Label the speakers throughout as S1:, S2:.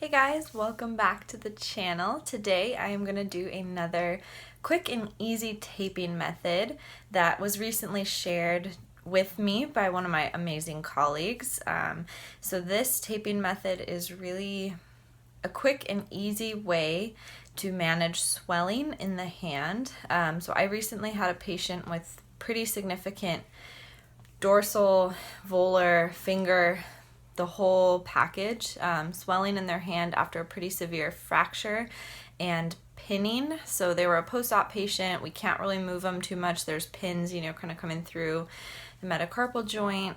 S1: Hey guys, welcome back to the channel. Today I am going to do another quick and easy taping method that was recently shared with me by one of my amazing colleagues. So this taping method is really a quick and easy way to manage swelling in the hand. So I recently had a patient with pretty significant dorsal, volar, finger, the whole package, swelling in their hand after a pretty severe fracture and pinning. So they were a post-op patient. We can't really move them too much. There's pins, kind of coming through the metacarpal joint.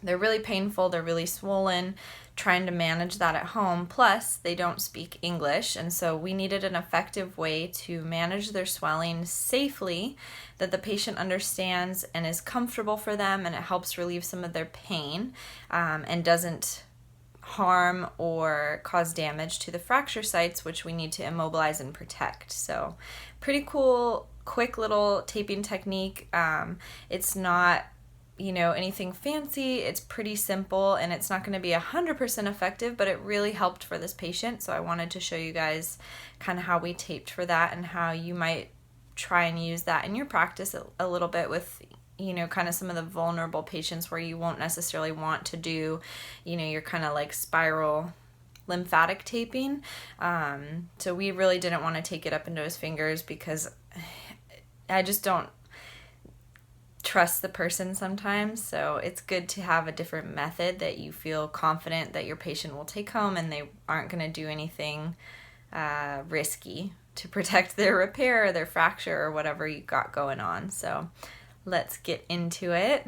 S1: They're really painful, they're really swollen, trying to manage that at home. Plus, they don't speak English, and so we needed an effective way to manage their swelling safely that the patient understands and is comfortable for them, and it helps relieve some of their pain and doesn't harm or cause damage to the fracture sites, which we need to immobilize and protect. So pretty cool, quick little taping technique. It's not anything fancy. It's pretty simple, and it's not going to be 100% effective, but it really helped for this patient. So I wanted to show you guys kind of how we taped for that and how you might try and use that in your practice a little bit with, kind of some of the vulnerable patients where you won't necessarily want to do, your kind of like spiral lymphatic taping. So we really didn't want to take it up into his fingers because I just don't trust the person sometimes, so it's good to have a different method that you feel confident that your patient will take home and they aren't going to do anything risky to protect their repair or their fracture or whatever you got going on. So let's get into it.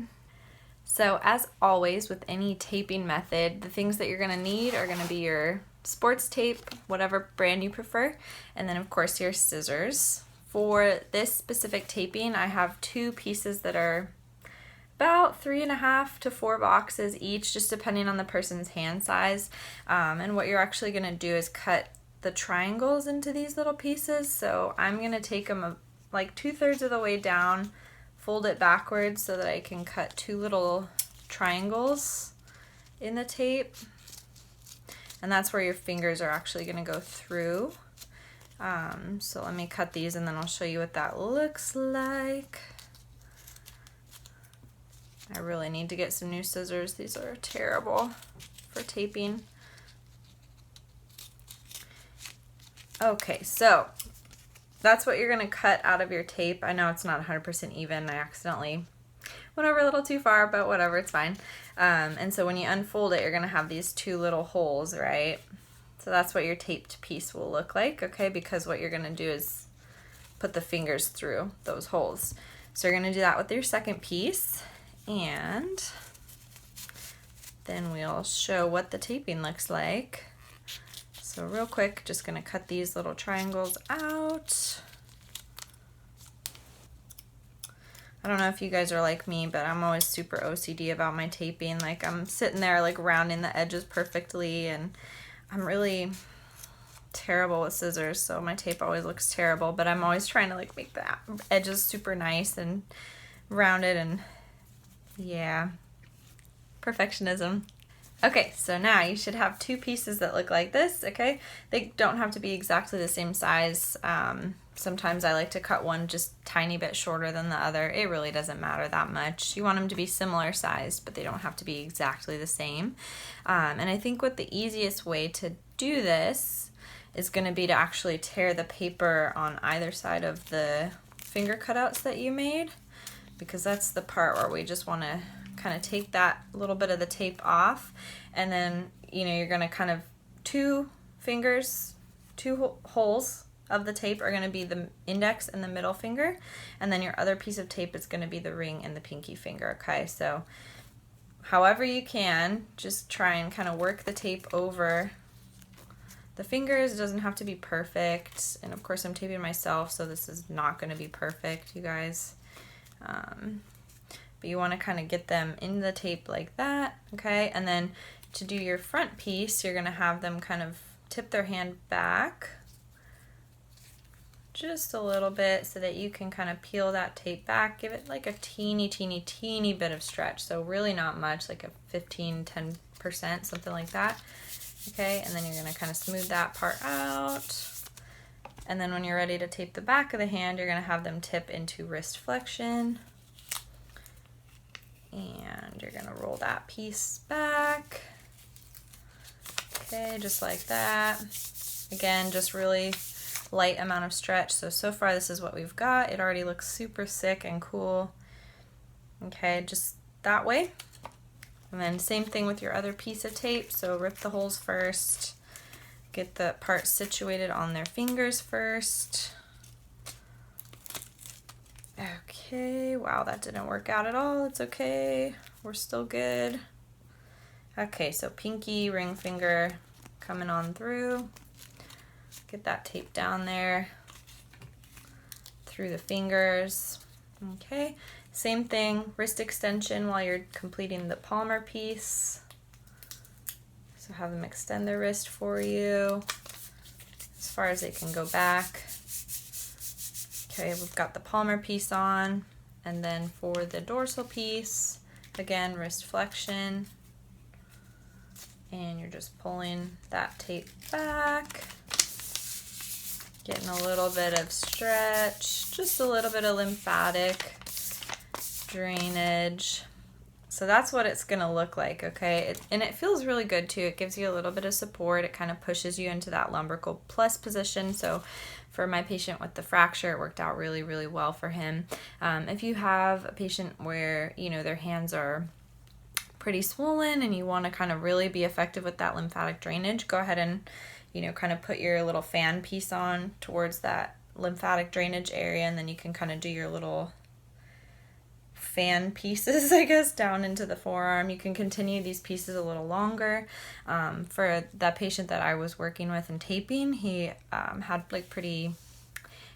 S1: So as always with any taping method, the things that you're going to need are going to be your sports tape, whatever brand you prefer, and then of course your scissors. For this specific taping, I have two pieces that are about 3.5 to 4 boxes each, just depending on the person's hand size. And what you're actually going to do is cut the triangles into these little pieces. So I'm going to take them like 2/3 of the way down, fold it backwards so that I can cut two little triangles in the tape. And that's where your fingers are actually going to go through. So let me cut these and then I'll show you what that looks like. I really need to get some new scissors. These are terrible for taping. Okay, so that's what you're going to cut out of your tape. I know it's not 100% even. I accidentally went over a little too far, but whatever, it's fine. And so when you unfold it, you're going to have these two little holes, right? So that's what your taped piece will look like, okay? Because what you're going to do is put the fingers through those holes. So you're going to do that with your second piece, and then we'll show what the taping looks like. So real quick, just going to cut these little triangles out. I don't know if you guys are like me, but I'm always super OCD about my taping. Like I'm sitting there like rounding the edges perfectly, and I'm really terrible with scissors, so my tape always looks terrible, but I'm always trying to like make the edges super nice and rounded, and yeah, perfectionism. Okay, so now you should have two pieces that look like this, okay? They don't have to be exactly the same size. Sometimes I like to cut one just a tiny bit shorter than the other. It really doesn't matter that much. You want them to be similar sized, but they don't have to be exactly the same. And I think what the easiest way to do this is going to be to actually tear the paper on either side of the finger cutouts that you made, because that's the part where we just want to kind of take that little bit of the tape off, and then you're going to kind of two holes of the tape are going to be the index and the middle finger, and then your other piece of tape is going to be the ring and the pinky finger. Okay, so however you can, just try and kind of work the tape over the fingers. It doesn't have to be perfect, and of course I'm taping myself, so this is not going to be perfect, you guys. But you want to kind of get them in the tape like that, okay? And then to do your front piece, you're going to have them kind of tip their hand back just a little bit so that you can kind of peel that tape back. Give it like a teeny bit of stretch, so really not much, like a 10%, something like that. Okay, and then you're gonna kind of smooth that part out. And then when you're ready to tape the back of the hand, you're gonna have them tip into wrist flexion. And you're gonna roll that piece back. Okay, just like that. Again, just really light amount of stretch. So far this is what we've got. It already looks super sick and cool. Okay, just that way. And then same thing with your other piece of tape. So rip the holes first. Get the part situated on their fingers first. Okay, wow, that didn't work out at all. It's okay, we're still good. Okay, so pinky, ring finger coming on through. Get that tape down there through the fingers. Okay, same thing, wrist extension while you're completing the palmar piece. So have them extend their wrist for you as far as they can go back. Okay, we've got the palmar piece on, and then for the dorsal piece, again, wrist flexion, and you're just pulling that tape back, getting a little bit of stretch, just a little bit of lymphatic drainage. So that's what it's gonna look like, okay? And it feels really good too. It gives you a little bit of support. It kind of pushes you into that lumbrical plus position. So for my patient with the fracture, it worked out really, really well for him. If you have a patient where, you know, their hands are pretty swollen and you want to kind of really be effective with that lymphatic drainage, go ahead and, you know, kind of put your little fan piece on towards that lymphatic drainage area, and then you can kind of do your little fan pieces, I guess, down into the forearm. You can continue these pieces a little longer. For that patient that I was working with and taping, he had like pretty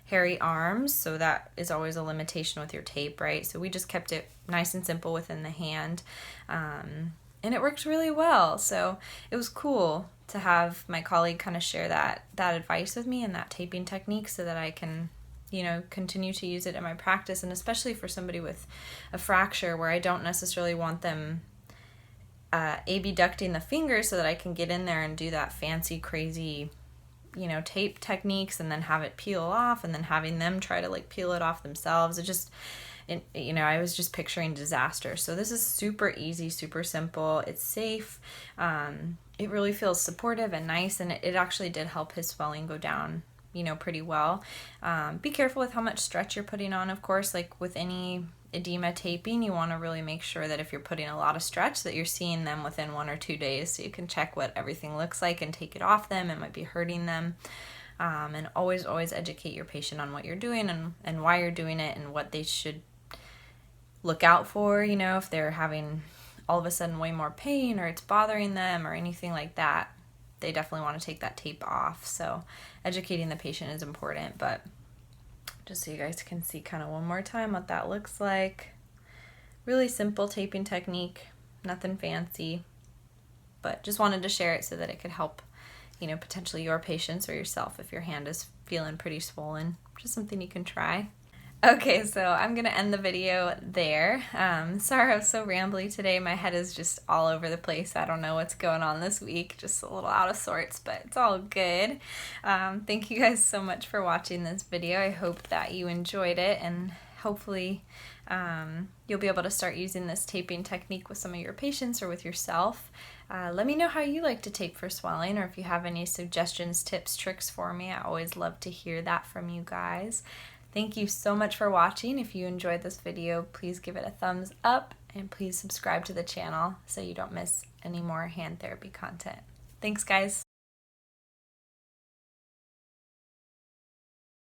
S1: hairy arms, so that is always a limitation with your tape, right? So we just kept it nice and simple within the hand, and it worked really well. So it was cool to have my colleague kind of share that advice with me and that taping technique so that I can, you know, continue to use it in my practice, and especially for somebody with a fracture where I don't necessarily want them abducting the fingers so that I can get in there and do that fancy, crazy, you know, tape techniques and then have it peel off and then having them try to like peel it off themselves. You know, I was just picturing disaster. So this is super easy, super simple. It's safe. It really feels supportive and nice, and it actually did help his swelling go down, you know, pretty well. Be careful with how much stretch you're putting on, of course. Like with any edema taping, you want to really make sure that if you're putting a lot of stretch that you're seeing them within 1 or 2 days, so you can check what everything looks like and take it off them. It might be hurting them. And always educate your patient on what you're doing and why you're doing it and what they should look out for, you know, if they're having all of a sudden way more pain or it's bothering them or anything like that. They definitely want to take that tape off. So educating the patient is important, but just so you guys can see kind of one more time what that looks like. Really simple taping technique, nothing fancy, but just wanted to share it so that it could help, you know, potentially your patients or yourself if your hand is feeling pretty swollen. Just something you can try. Okay, so I'm going to end the video there. Sorry I was so rambly today. My head is just all over the place. I don't know what's going on this week. Just a little out of sorts, but it's all good. Thank you guys so much for watching this video. I hope that you enjoyed it, and hopefully you'll be able to start using this taping technique with some of your patients or with yourself. Let me know how you like to tape for swelling, or if you have any suggestions, tips, tricks for me. I always love to hear that from you guys. Thank you so much for watching. If you enjoyed this video, please give it a thumbs up and please subscribe to the channel so you don't miss any more hand therapy content. Thanks, guys.